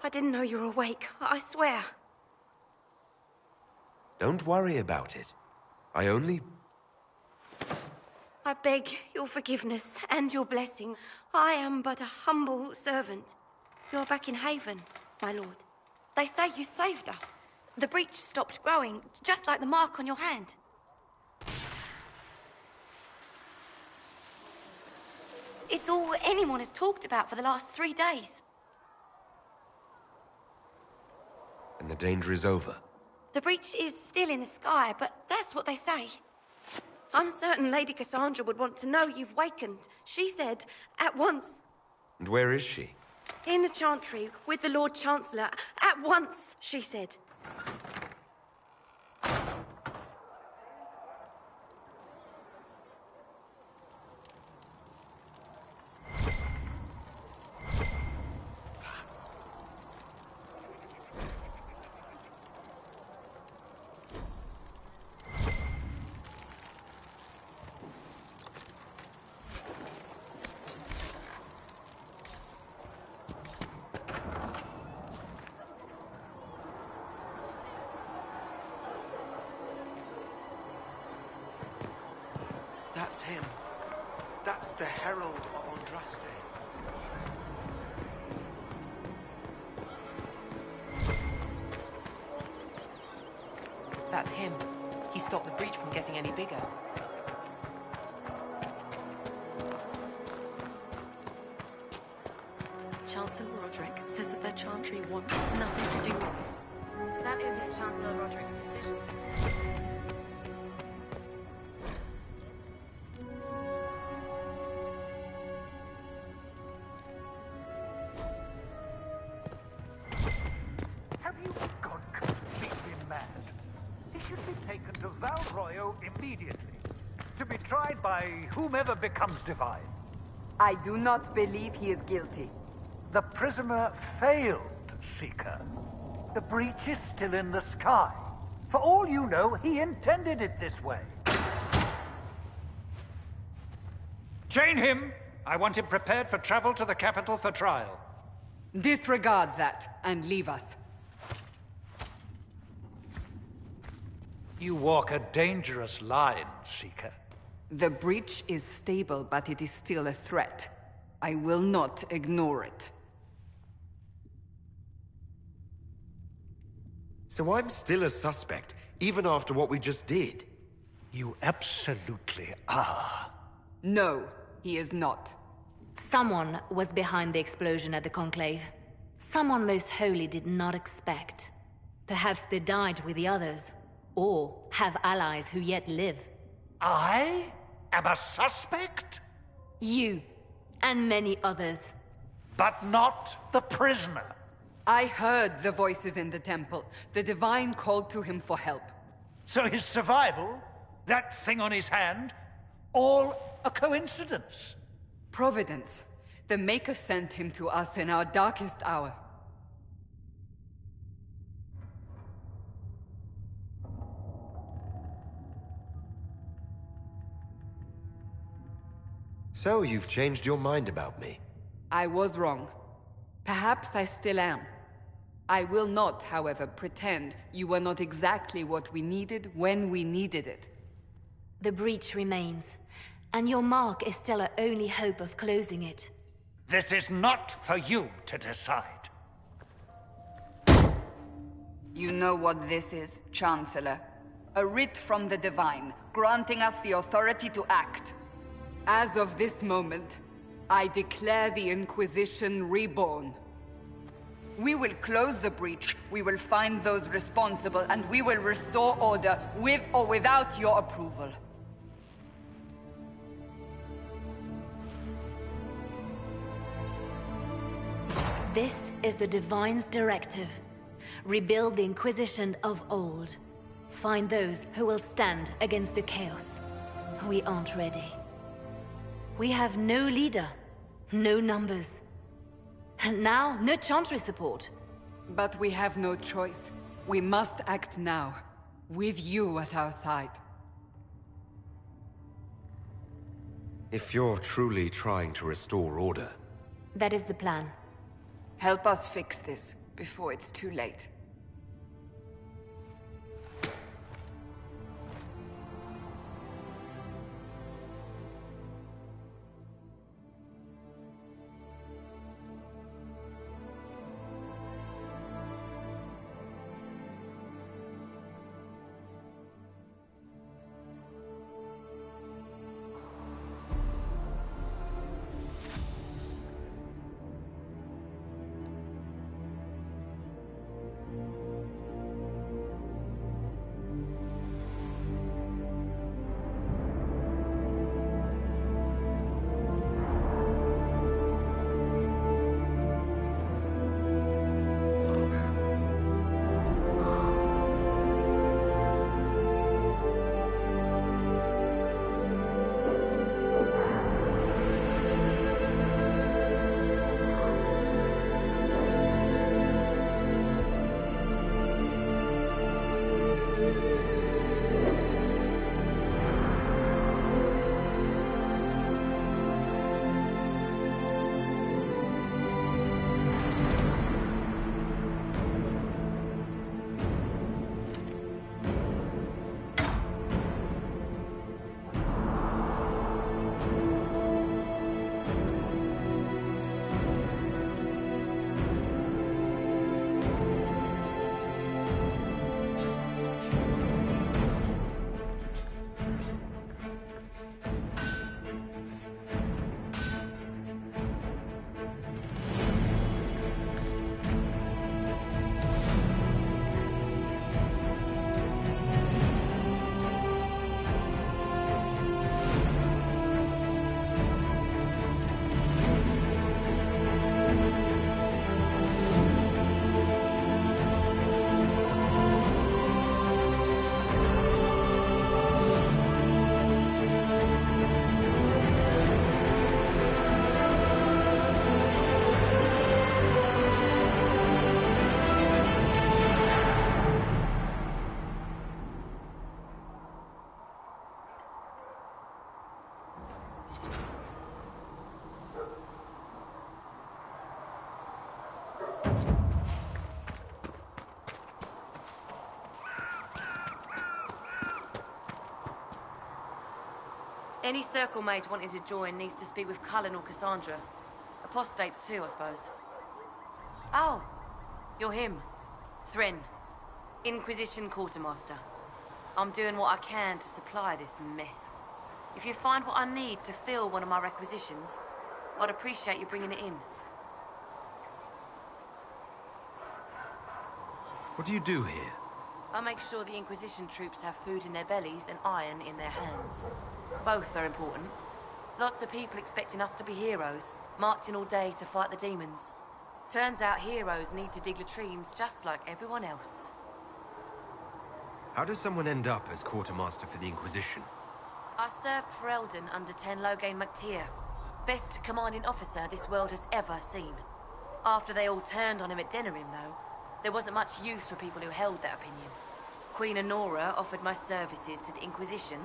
I didn't know you were awake, I swear. Don't worry about it. I beg your forgiveness and your blessing. I am but a humble servant. You're back in Haven, my lord. They say you saved us. The breach stopped growing, just like the mark on your hand. It's all anyone has talked about for the last 3 days. And the danger is over. The breach is still in the sky, but that's what they say. I'm certain Lady Cassandra would want to know you've wakened. She said, at once. And where is she? In the Chantry, with the Lord Chancellor. At once, she said. That's him. That's the Herald of Andraste. That's him. He stopped the breach from getting any bigger. Chancellor Roderick says that the Chantry wants nothing to do with us. That isn't Chancellor Roderick's decision, sister. Have you gone completely mad? He should be taken to Val Royo immediately, to be tried by whomever becomes divine. I do not believe he is guilty. The prisoner failed, Seeker. The breach is still in the sky. For all you know, he intended it this way. Chain him! I want him prepared for travel to the capital for trial. Disregard that, and leave us. You walk a dangerous line, Seeker. The breach is stable, but it is still a threat. I will not ignore it. So I'm still a suspect, even after what we just did? You absolutely are. No, he is not. Someone was behind the explosion at the Conclave. Someone Most Holy did not expect. Perhaps they died with the others, or have allies who yet live. I am a suspect? You, and many others. But not the prisoner. I heard the voices in the temple. The Divine called to him for help. So his survival, that thing on his hand, all a coincidence? Providence. The Maker sent him to us in our darkest hour. So you've changed your mind about me? I was wrong. Perhaps I still am. I will not, however, pretend you were not exactly what we needed when we needed it. The breach remains, and your mark is still our only hope of closing it. This is not for you to decide. You know what this is, Chancellor. A writ from the Divine, granting us the authority to act. As of this moment, I declare the Inquisition reborn. We will close the breach, we will find those responsible, and we will restore order, with or without your approval. This is the Divine's directive. Rebuild the Inquisition of old. Find those who will stand against the chaos. We aren't ready. We have no leader, no numbers. And now, no Chantry support. But we have no choice. We must act now, with you at our side. If you're truly trying to restore order... That is the plan. Help us fix this. before it's too late. Any circle mage wanting to join needs to speak with Cullen or Cassandra. Apostates too, I suppose. Oh, you're him. Thren. Inquisition Quartermaster. I'm doing what I can to supply this mess. If you find what I need to fill one of my requisitions, I'd appreciate you bringing it in. What do you do here? I make sure the Inquisition troops have food in their bellies and iron in their hands. Both are important. Lots of people expecting us to be heroes, marching all day to fight the demons. Turns out heroes need to dig latrines just like everyone else. How does someone end up as quartermaster for the Inquisition? I served for Eldon under Ten Loghain MacTier. Best commanding officer this world has ever seen. After they all turned on him at Denerim, though, there wasn't much use for people who held that opinion. Queen Honora offered my services to the Inquisition.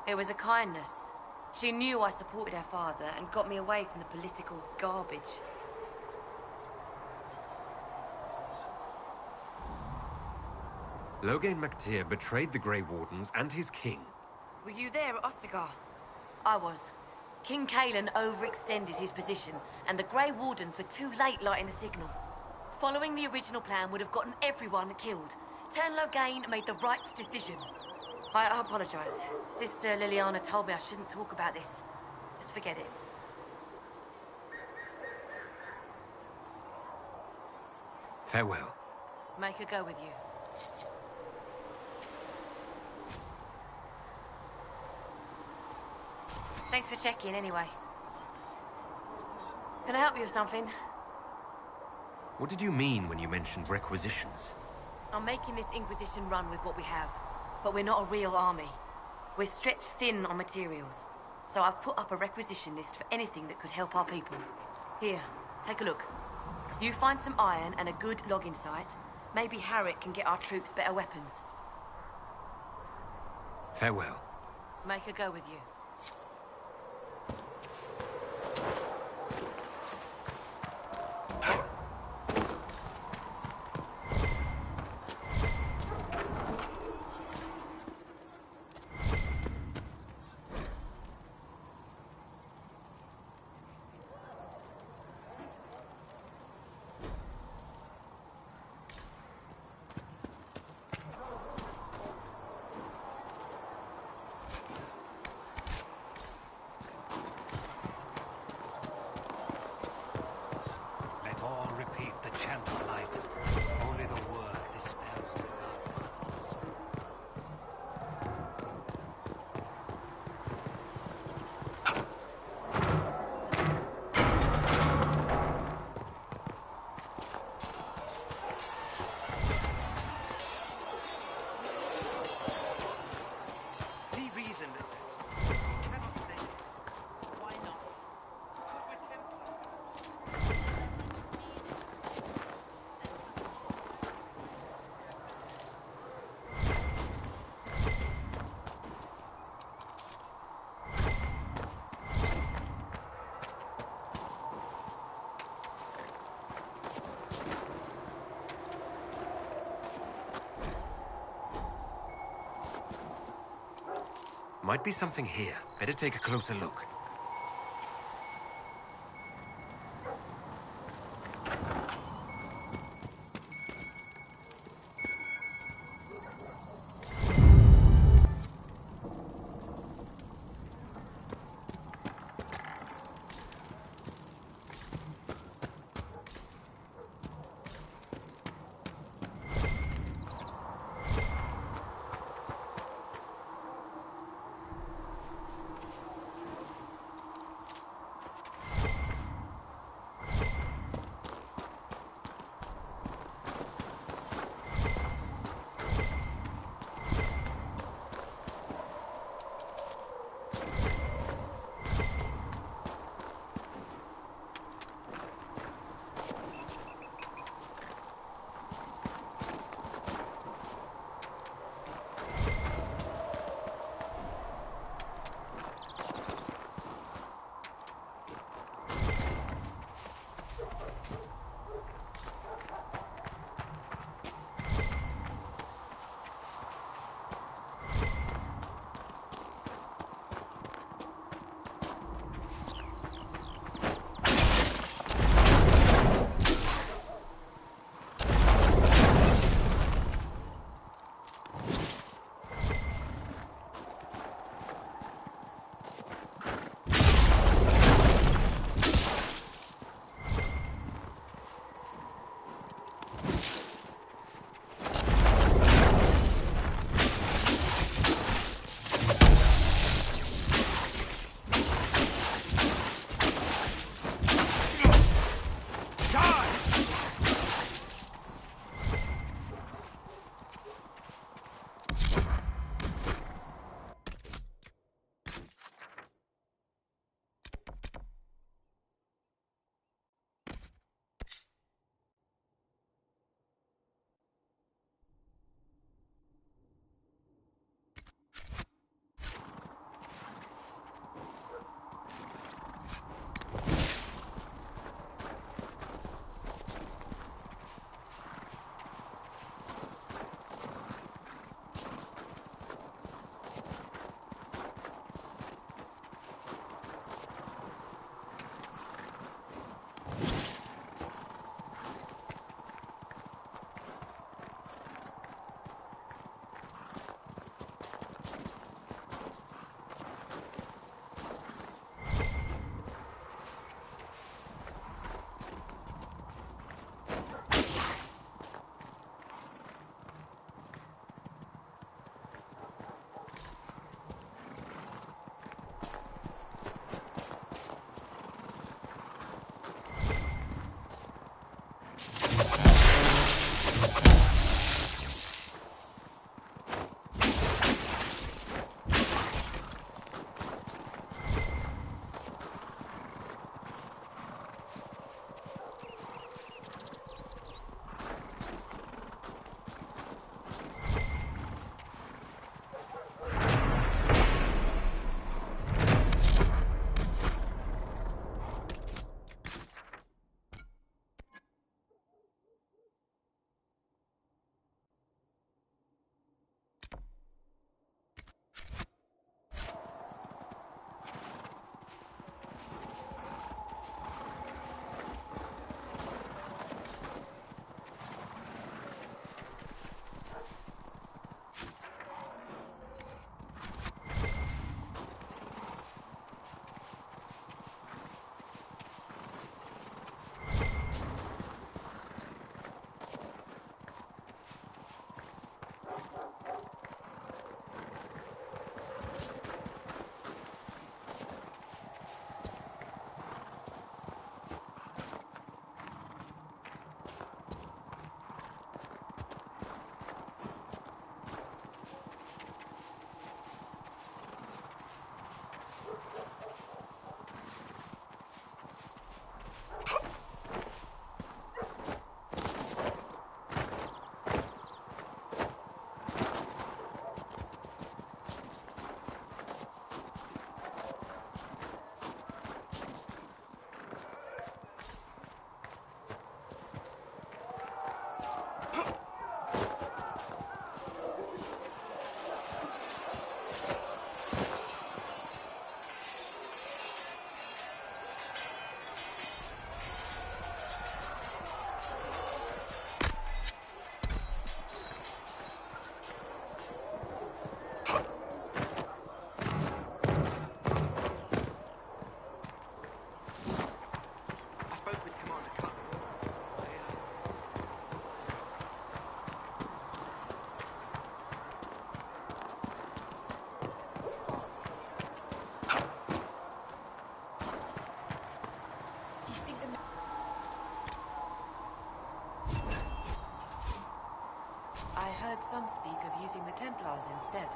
It was a kindness. She knew I supported her father and got me away from the political garbage. Loghain MacTier betrayed the Grey Wardens and his king. Were you there at Ostagar? I was. King Cailan overextended his position, and the Grey Wardens were too late lighting the signal. Following the original plan would have gotten everyone killed. Ten Loghain made the right decision. I apologize. Sister Liliana told me I shouldn't talk about this. Just forget it. Farewell. Make her go with you. Thanks for checking, anyway. Can I help you with something? What did you mean when you mentioned requisitions? I'm making this Inquisition run with what we have, but we're not a real army. We're stretched thin on materials, so I've put up a requisition list for anything that could help our people. Here, take a look. You find some iron and a good logging site, maybe Harriet can get our troops better weapons. Farewell. Make her go with you. Might be something here. Better take a closer look. I heard some speak of using the Templars instead.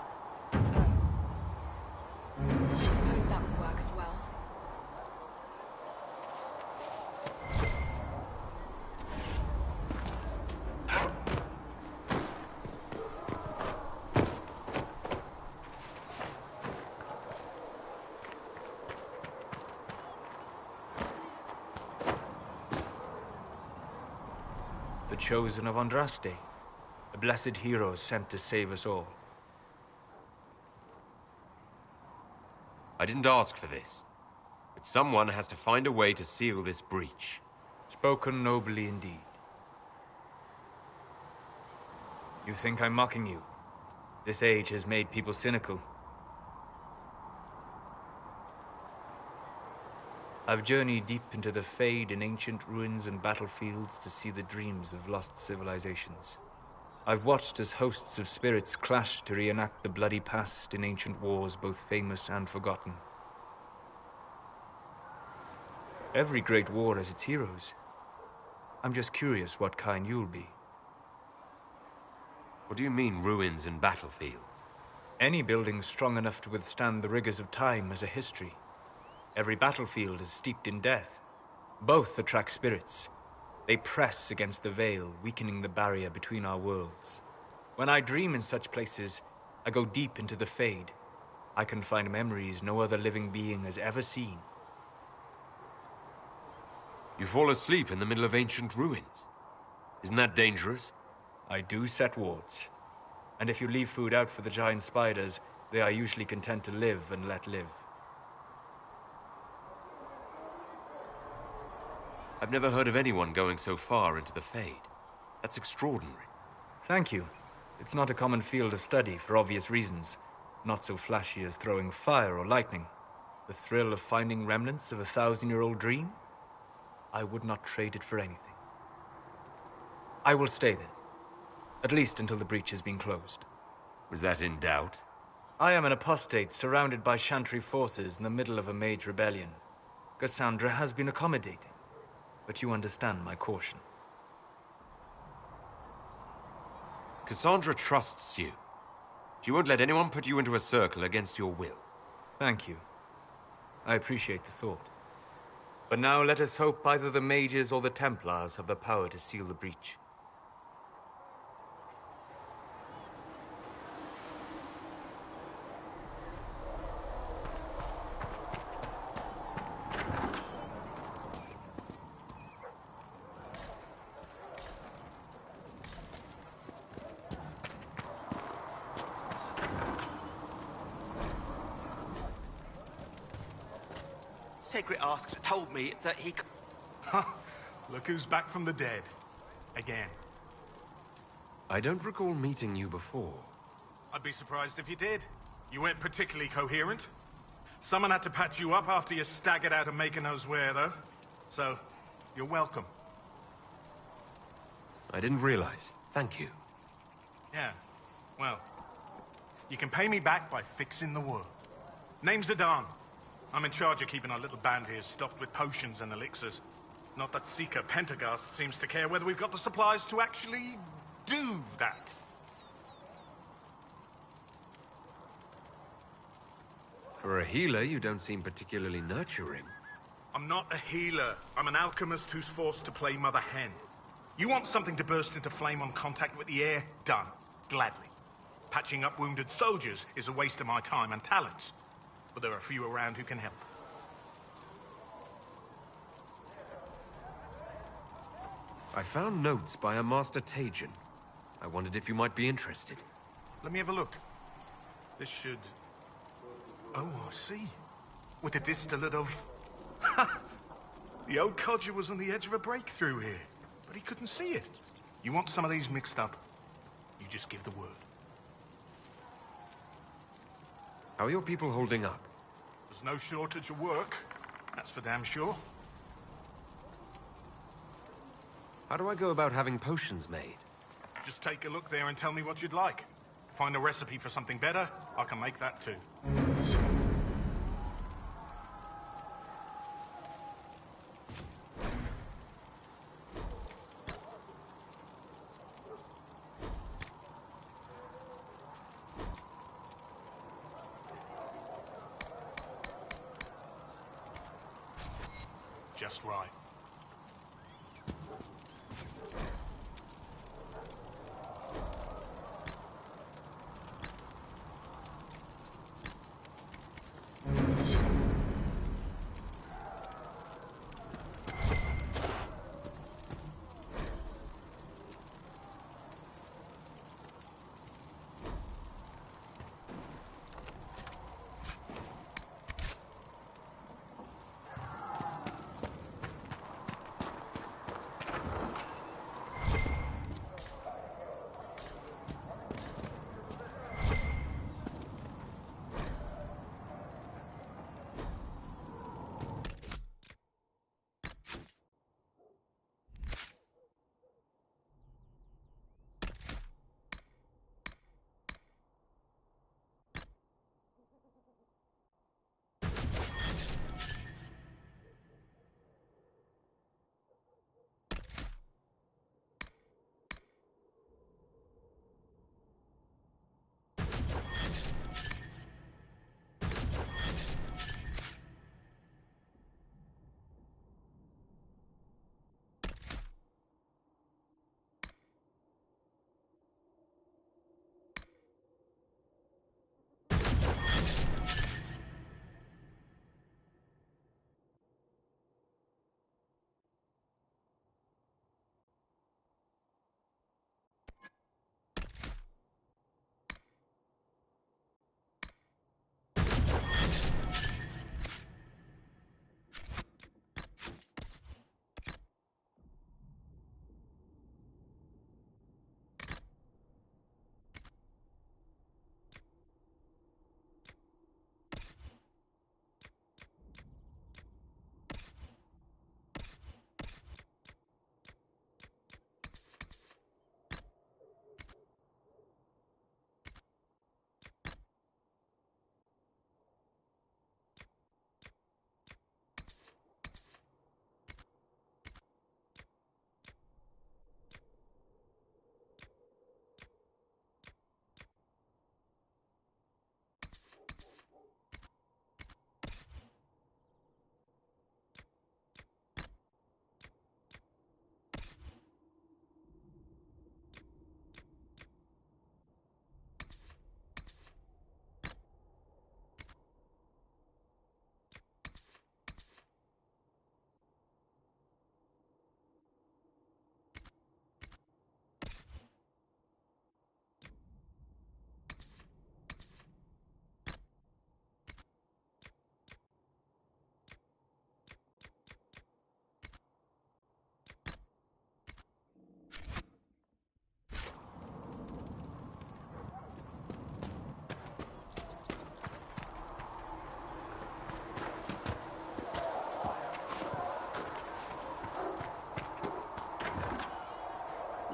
I suppose that would work as well. The chosen of Andraste, a blessed hero sent to save us all. I didn't ask for this, but someone has to find a way to seal this breach. Spoken nobly indeed. You think I'm mocking you? This age has made people cynical. I've journeyed deep into the Fade in ancient ruins and battlefields to see the dreams of lost civilizations. I've watched as hosts of spirits clash to reenact the bloody past in ancient wars, both famous and forgotten. Every great war has its heroes. I'm just curious what kind you'll be. What do you mean, ruins and battlefields? Any building strong enough to withstand the rigors of time has a history. Every battlefield is steeped in death. Both attract spirits. They press against the veil, weakening the barrier between our worlds. When I dream in such places, I go deep into the Fade. I can find memories no other living being has ever seen. You fall asleep in the middle of ancient ruins. Isn't that dangerous? I do set wards. And if you leave food out for the giant spiders, they are usually content to live and let live. I've never heard of anyone going so far into the Fade. That's extraordinary. Thank you. It's not a common field of study for obvious reasons. Not so flashy as throwing fire or lightning. The thrill of finding remnants of a 1,000-year-old dream? I would not trade it for anything. I will stay then. At least until the breach has been closed. Was that in doubt? I am an apostate surrounded by Chantry forces in the middle of a mage rebellion. Cassandra has been accommodating. But you understand my caution. Cassandra trusts you. She won't let anyone put you into a circle against your will. Thank you. I appreciate the thought. But now let us hope either the mages or the Templars have the power to seal the breach. Segrit told me that he... Look who's back from the dead. Again. I don't recall meeting you before. I'd be surprised if you did. You weren't particularly coherent. Someone had to patch you up after you staggered out of making knows where, though. So, you're welcome. I didn't realize. Thank you. Yeah, well, you can pay me back by fixing the world. Name's Zidane. I'm in charge of keeping our little band here stocked with potions and elixirs. Not that Seeker Pentagast seems to care whether we've got the supplies to actually do that. For a healer, you don't seem particularly nurturing. I'm not a healer. I'm an alchemist who's forced to play Mother Hen. You want something to burst into flame on contact with the air? Done. Gladly. Patching up wounded soldiers is a waste of my time and talents. But there are a few around who can help. I found notes by a Master Tajan. I wondered if you might be interested. Let me have a look. This should... Oh, I see. With a distillate of... The old codger was on the edge of a breakthrough here, but he couldn't see it. You want some of these mixed up? You just give the word. How are your people holding up? There's no shortage of work. That's for damn sure. How do I go about having potions made? Just take a look there and tell me what you'd like. Find a recipe for something better, I can make that too. just right.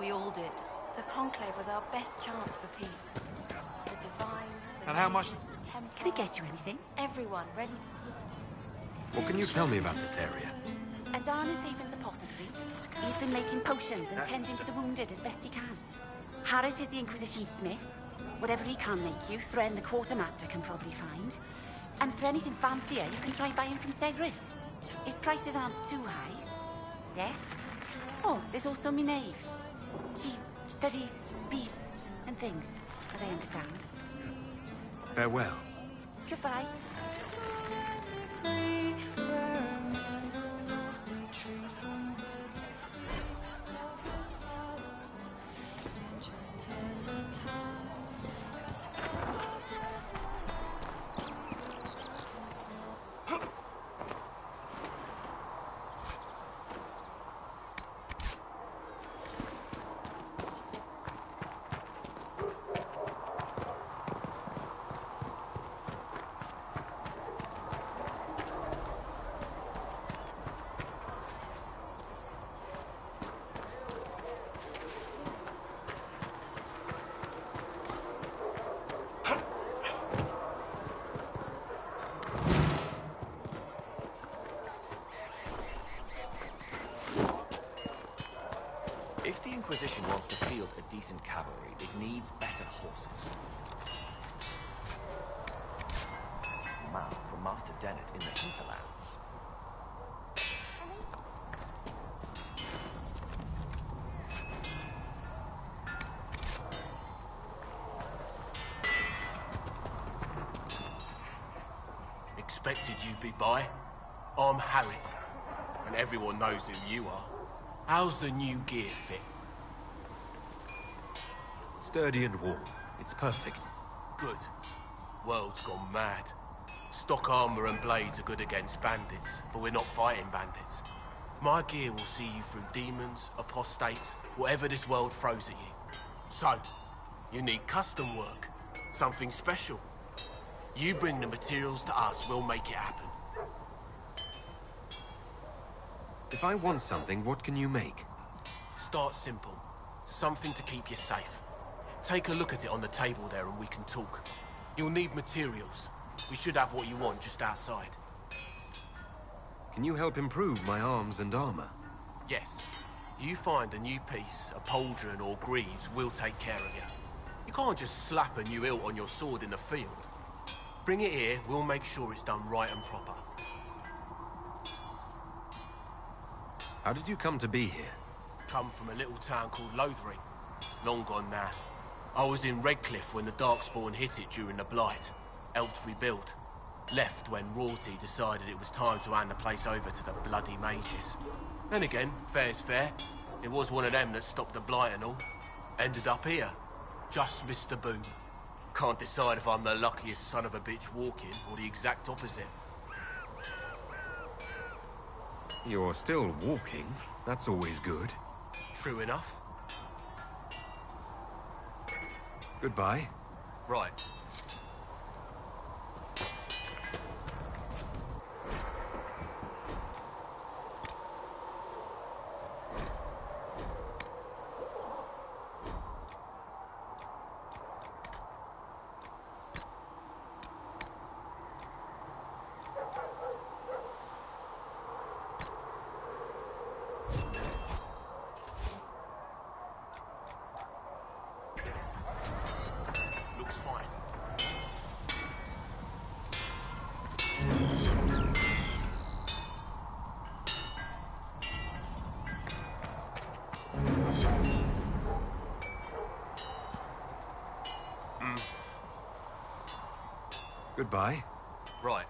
We all did. The Conclave was our best chance for peace. The Divine, the And how much- Mages, the Templars... Can I get you anything? Everyone ready. What can you tell me about this area? Adarna's Haven's apothecary. He's been making potions and tending to the wounded as best he can. Harris is the Inquisition smith. Whatever he can make you, Thren the quartermaster can probably find. And for anything fancier, you can try buying from Segrit. His prices aren't too high. Yet. Oh, there's also Minave. She studies beasts and things, as I understand. Farewell. Goodbye. If the Inquisition wants to field a decent cavalry, it needs better horses. Map from Master Dennett in the hinterlands. expected you'd be by. I'm Harriet, and everyone knows who you are. How's the new gear fit? Sturdy and warm. It's perfect. Good. World's gone mad. Stock armor and blades are good against bandits, but we're not fighting bandits. My gear will see you through demons, apostates, whatever this world throws at you. So, you need custom work. Something special. You bring the materials to us, we'll make it happen. If I want something, what can you make? Start simple. Something to keep you safe. Take a look at it on the table there and we can talk. You'll need materials. We should have what you want just outside. Can you help improve my arms and armor? Yes. You find a new piece, a pauldron or greaves, we'll take care of you. You can't just slap a new hilt on your sword in the field. Bring it here, we'll make sure it's done right and proper. How did you come to be here? Come from a little town called Lothering. Long gone now. I was in Redcliffe when the Darkspawn hit it during the Blight. Helped rebuild. Left when royalty decided it was time to hand the place over to the bloody mages. Then again, fair's fair. It was one of them that stopped the Blight and all. Ended up here. Just missed the boom. Can't decide if I'm the luckiest son of a bitch walking or the exact opposite. You're still walking. That's always good. True enough. Goodbye. Right. Goodbye. Right.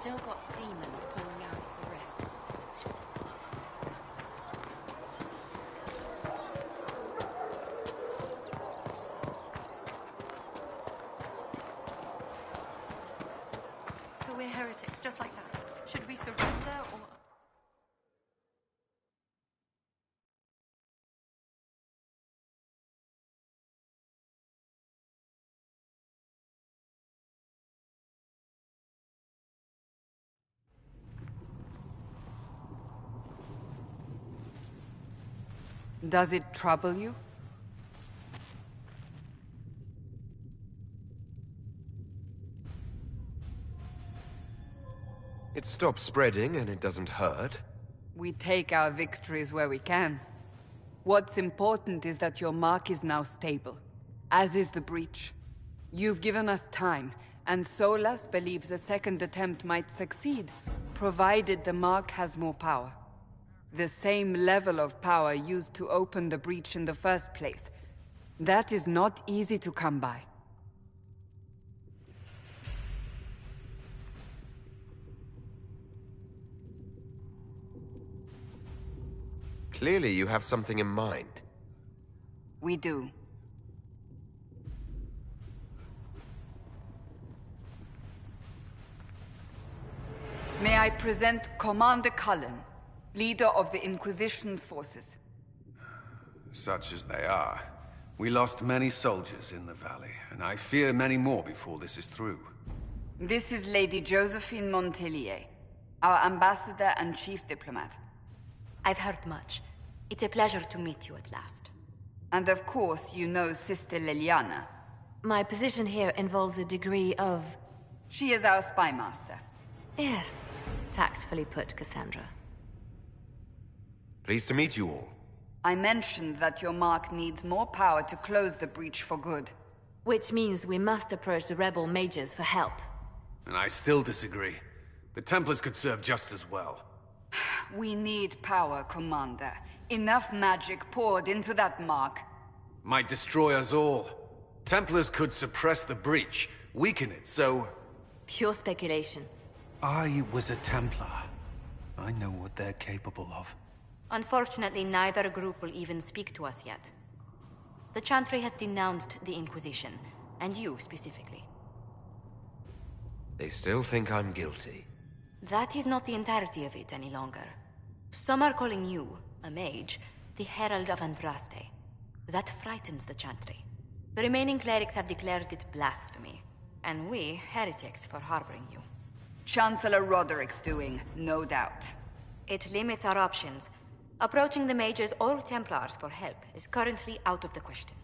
Still got demons pouring out of the rifts. So we're heretics, just like that. Should we surrender or... Does it trouble you? It stops spreading and it doesn't hurt. We take our victories where we can. What's important is that your mark is now stable, as is the breach. You've given us time, and Solas believes a second attempt might succeed, provided the mark has more power. The same level of power used to open the breach in the first place. That is not easy to come by. Clearly you have something in mind. We do. May I present Commander Cullen, leader of the Inquisition's forces. Such as they are. We lost many soldiers in the valley, and I fear many more before this is through. This is Lady Josephine Montelier, our ambassador and chief diplomat. I've heard much. It's a pleasure to meet you at last. And of course, you know Sister Liliana. My position here involves a degree of... She is our spy master. Yes, tactfully put, Cassandra. Pleased to meet you all. I mentioned that your mark needs more power to close the breach for good. Which means we must approach the rebel mages for help. And I still disagree. The Templars could serve just as well. We need power, Commander. Enough magic poured into that mark. Might destroy us all. Templars could suppress the breach, weaken it, so... Pure speculation. I was a Templar. I know what they're capable of. Unfortunately, neither group will even speak to us yet. The Chantry has denounced the Inquisition, and you specifically. They still think I'm guilty. That is not the entirety of it any longer. Some are calling you, a mage, the Herald of Andraste. That frightens the Chantry. The remaining clerics have declared it blasphemy, and we, heretics, for harboring you. Chancellor Roderick's doing, no doubt. It limits our options. Approaching the mages or Templars for help is currently out of the question.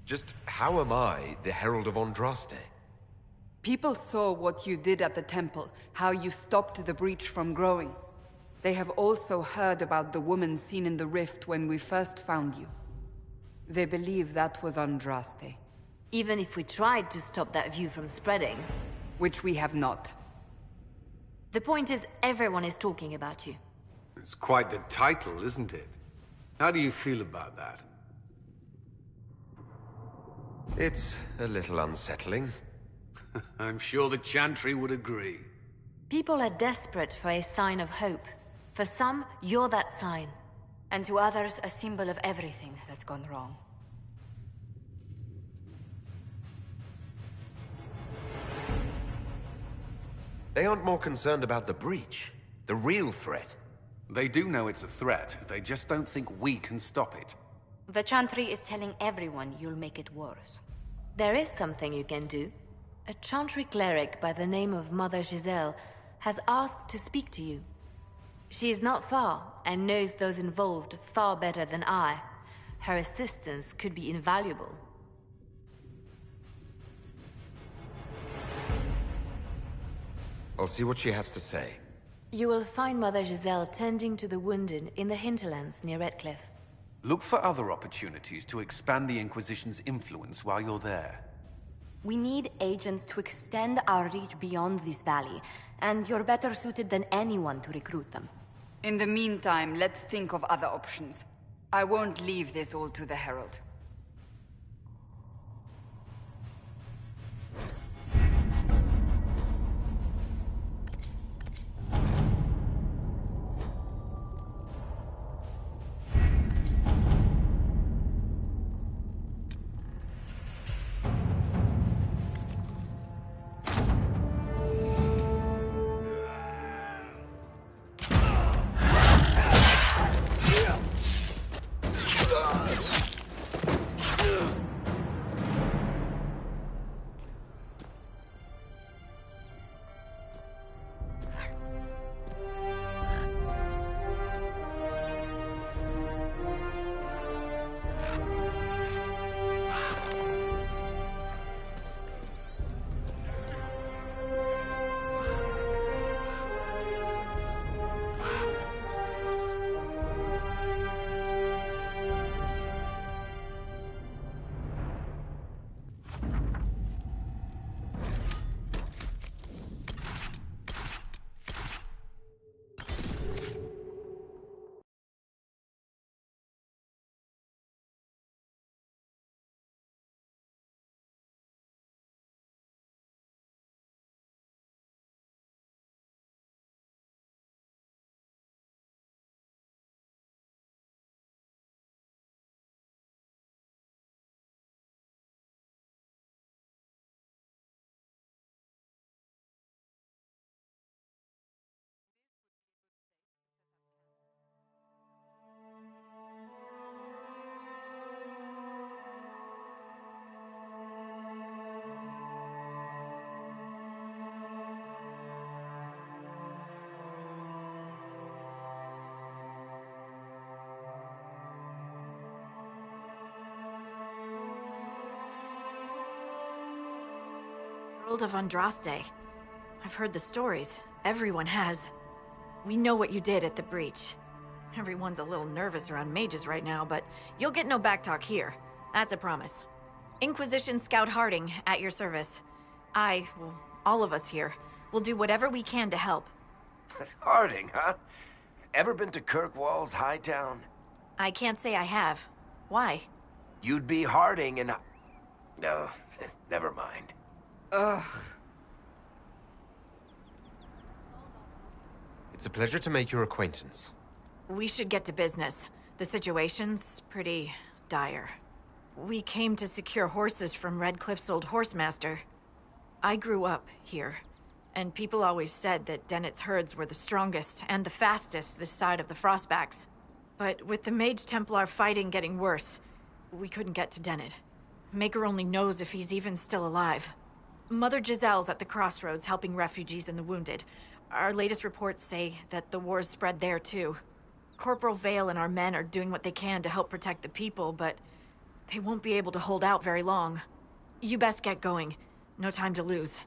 Just how am I the Herald of Andraste? People saw what you did at the temple, how you stopped the breach from growing. They have also heard about the woman seen in the rift when we first found you. They believe that was Andraste. Even if we tried to stop that view from spreading... Which we have not. The point is, everyone is talking about you. It's quite the title, isn't it? How do you feel about that? It's a little unsettling. I'm sure the Chantry would agree. People are desperate for a sign of hope. For some, you're that sign. And to others, a symbol of everything that's gone wrong. They aren't more concerned about the breach, the real threat. They do know it's a threat, they just don't think we can stop it. The Chantry is telling everyone you'll make it worse. There is something you can do. A Chantry cleric by the name of Mother Giselle has asked to speak to you. She is not far, and knows those involved far better than I. Her assistance could be invaluable. I'll see what she has to say. You will find Mother Giselle tending to the wounded in the hinterlands near Redcliffe. Look for other opportunities to expand the Inquisition's influence while you're there. We need agents to extend our reach beyond this valley, and you're better suited than anyone to recruit them. In the meantime, let's think of other options. I won't leave this all to the Herald. Herald of Andraste. I've heard the stories. Everyone has. We know what you did at the breach. Everyone's a little nervous around mages right now, but you'll get no backtalk here. That's a promise. Inquisition Scout Harding, at your service. Well, all of us here, will do whatever we can to help. Harding, huh? Ever been to Kirkwall's Hightown? I can't say I have. Why? You'd be Harding and... No, never mind. Ugh. It's a pleasure to make your acquaintance. We should get to business. The situation's pretty dire. We came to secure horses from Redcliffe's old horsemaster. I grew up here, and people always said that Dennett's herds were the strongest and the fastest this side of the Frostbacks. But with the Mage Templar fighting getting worse, we couldn't get to Dennett. Maker only knows if he's even still alive. Mother Giselle's at the crossroads helping refugees and the wounded. Our latest reports say that the war's spread there too. Corporal Vale and our men are doing what they can to help protect the people, but they won't be able to hold out very long. You best get going. No time to lose.